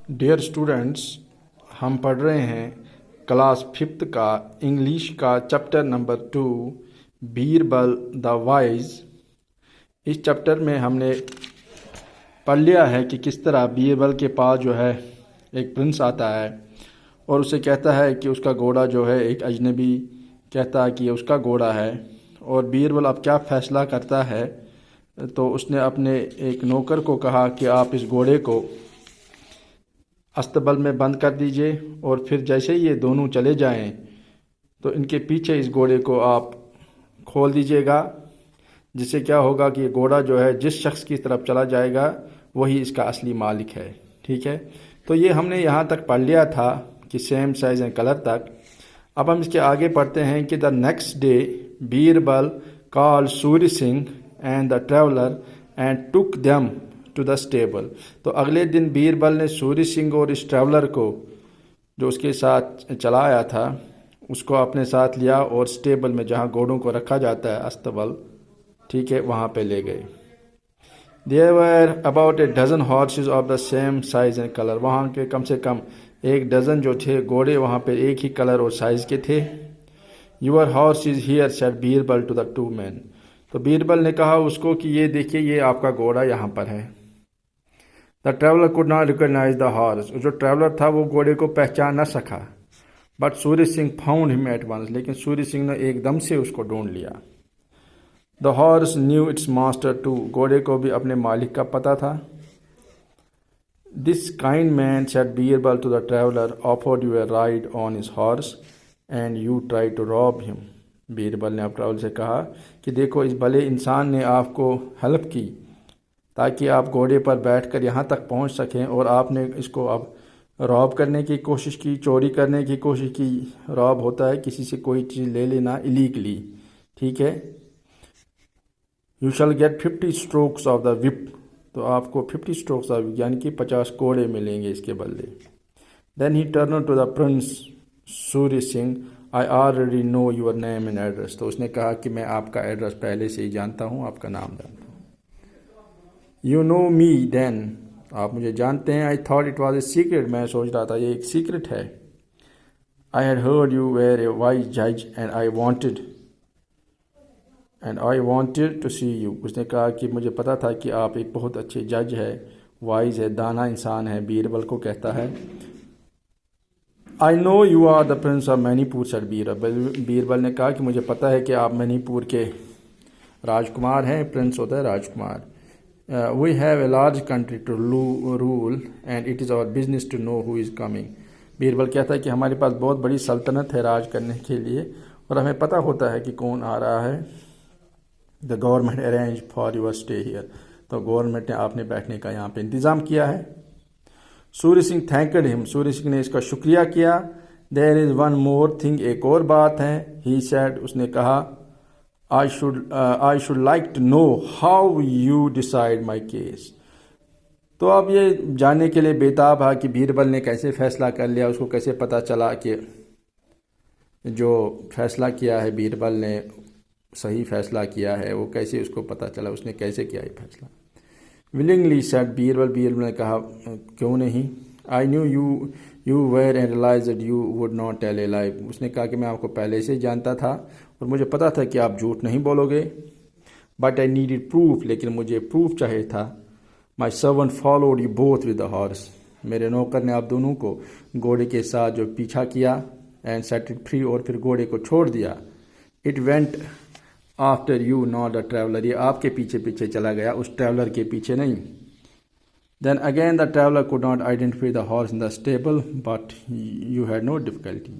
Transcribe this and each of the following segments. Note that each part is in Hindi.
डियर स्टूडेंट्स, हम पढ़ रहे हैं क्लास 5th का इंग्लिश का chapter number 2 Birbal the wise. इस चैप्टर में हमने पढ़ लिया है कि किस तरह बीरबल के पास जो है एक प्रिंस आता है और उसे कहता है कि उसका घोड़ा जो है एक अजनबी कहता है कि ये उसका घोड़ा है। और बीरबल अब क्या फ़ैसला करता है, तो उसने अपने एक नौकर को कहा कि आप इस घोड़े को अस्तबल में बंद कर दीजिए और फिर जैसे ही ये दोनों चले जाएं तो इनके पीछे इस घोड़े को आप खोल दीजिएगा, जिससे क्या होगा कि ये घोड़ा जो है जिस शख्स की तरफ चला जाएगा वही इसका असली मालिक है। ठीक है, तो ये हमने यहाँ तक पढ़ लिया था कि सेम साइज़ एंड कलर तक। अब हम इसके आगे पढ़ते हैं कि the next day Birbal called Surya Singh and the traveller and took them to the stable. तो अगले दिन बीरबल ने सूर्य सिंह और इस ट्रैवलर को, जो उसके साथ चला आया था, उसको अपने साथ लिया और स्टेबल में, जहाँ घोड़ों को रखा जाता है, अस्तबल, ठीक है, वहाँ पे ले गए। There were about a dozen horses of the same size and colour. वहाँ के कम से कम 1 डजन जो थे घोड़े वहाँ पे एक ही कलर और साइज़ के थे। Your horse is here said Birbal to the 2 men। तो बीरबल ने कहा उसको कि ये देखिए, ये आपका घोड़ा यहाँ पर है। The traveller could not recognise the horse. जो ट्रैवलर था वो घोड़े को पहचान न सका। But Surya Singh found him at once. लेकिन सूर्य सिंह ने एकदम से उसको ढूंढ लिया। The horse knew its master too. घोड़े को भी अपने मालिक का पता था। This kind man said Birbal to the traveller offered you a ride on his horse and you try to Rob him. Birbal ने अब ट्रैवलर से कहा कि देखो, इस भले इंसान ने आपको हेल्प की ताकि आप घोड़े पर बैठकर यहाँ तक पहुँच सकें, और आपने इसको अब रॉब करने की कोशिश की, चोरी करने की कोशिश की। रॉब होता है किसी से कोई चीज़ ले लेना इलीगली, ठीक है। You shall gate 50 strokes of the whip. तो आपको 50 स्ट्रोक्स ऑफ, यानी कि 50 कोड़े मिलेंगे इसके बदले। Then he turn to the prince Surya Singh, I already know your name and address. तो उसने कहा कि मैं आपका एड्रेस पहले से ही जानता हूँ, आपका नाम जानता हूँ। You know me then. आप मुझे जानते हैं। I thought it was a secret. मैं सोच रहा था ये एक सीक्रेट है। I had heard you were a wise जज and I wanted to see you. उसने कहा कि मुझे पता था कि आप एक बहुत अच्छे जज है, वाइज है, दाना इंसान है। बीरबल को कहता है, I know you are the prince of Manipur sir Birbal. Birbal ने कहा कि मुझे पता है कि आप मणिपुर के राजकुमार हैं। प्रिंस होता है राजकुमार। We have a large country to rule and it is our business to know who is coming। Birbal कहता है कि हमारे पास बहुत बड़ी सल्तनत है राज करने के लिए, और हमें पता होता है कि कौन आ रहा है। The government arrange for your stay here. तो गवर्नमेंट ने आपने बैठने का यहाँ पे इंतज़ाम किया है। Surya Singh thanked him. सूर्य सिंह ने इसका शुक्रिया किया। There is one more thing. एक और बात है। ही सैड, उसने कहा, I should like to know how you decide my case। तो अब ये जानने के लिए बेताब है कि बीरबल ने कैसे फ़ैसला कर लिया, उसको कैसे पता चला कि जो फ़ैसला किया है बीरबल ने सही फ़ैसला किया है, वो कैसे उसको पता चला, उसने कैसे किया ये फ़ैसला। Willingly said Birbal. बीरबल ने कहा, क्यों नहीं। I knew you were and realize that you would not tell a lie. उसने कहा कि मैं आपको पहले से जानता था और मुझे पता था कि आप झूठ नहीं बोलोगे। But I needed proof. लेकिन मुझे प्रूफ चाहिए था। My servant followed you both with the horse. मेरे नौकर ने आप दोनों को घोड़े के साथ जो पीछा किया, एंड सेट इट फ्री, और फिर घोड़े को छोड़ दिया। It went after you not the traveller. ये आपके पीछे पीछे चला गया, उस ट्रैवलर के पीछे नहीं। Then again the traveler could not identify the horse in the stable, but you had no difficulty।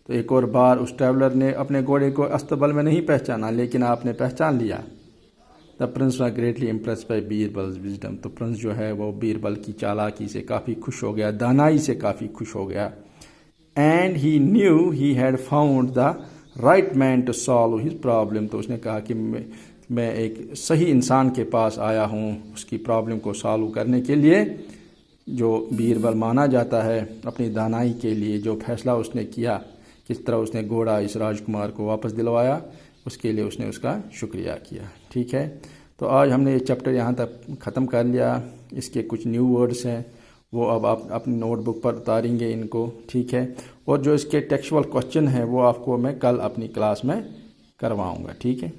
तो एक और बार उस ट्रैवलर ने अपने घोड़े को अस्तबल में नहीं पहचाना, लेकिन आपने पहचान लिया। The Prince was greatly impressed by Birbal's wisdom. तो प्रिंस जो है वो बीरबल की चालाकी से काफ़ी खुश हो गया, दानाई से काफ़ी खुश हो गया। And he knew he had found the right man to solve his problem. तो उसने कहा कि मैं एक सही इंसान के पास आया हूँ उसकी प्रॉब्लम को सॉल्व करने के लिए। जो बीरबल माना जाता है अपनी दानाई के लिए, जो फैसला उसने किया, किस तरह उसने घोड़ा इस राजकुमार को वापस दिलवाया, उसके लिए उसने उसका शुक्रिया किया। ठीक है, तो आज हमने ये चैप्टर यहाँ तक ख़त्म कर लिया। इसके कुछ न्यू वर्ड्स हैं वो अब आप अपनी नोटबुक पर उतारेंगे इनको, ठीक है। और जो इसके टेक्सुअल क्वेश्चन है वो आपको मैं कल अपनी क्लास में करवाऊँगा, ठीक है।